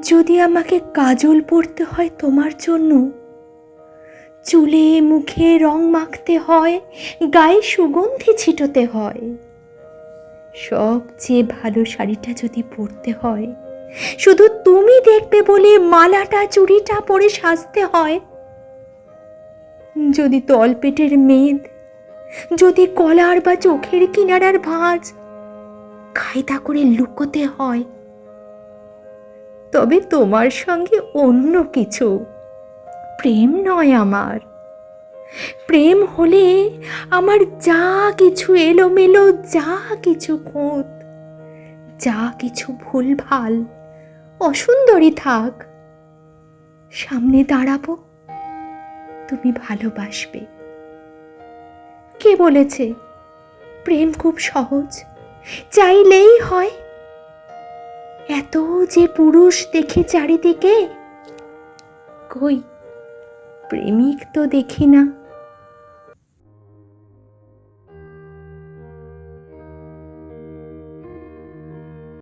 যদি আমাকে কাজল পরতে হয় তোমার জন্য, চুলে মুখে রং মাখতে হয়, গায়ে সুগন্ধি ছিটোতে হয়, সবচেয়ে ভালো শাড়িটা যদি পরতে হয়, শুধু তুমি দেখবে বলে মালাটা চুড়িটা পরে সাজতে হয়, যদি তলপেটের মেদ, যদি কলার বা চোখের কিনারার ভাঁজ কায়দা করে লুকোতে হয়, তবে তোমার সঙ্গে অন্য কিছু, প্রেম নয় আমার। প্রেম হলে আমার যা কিছু এলোমেলো, যা কিছু খুঁত, যা কিছু ভুলভাল অসুন্দরী থাক, সামনে দাঁড়াবো, তুমি ভালোবাসবে। কে বলেছে প্রেম খুব সহজ, চাইলেই হয়? এত যে পুরুষ দেখি চারিদিকে, কই প্রেমিক তো দেখি না।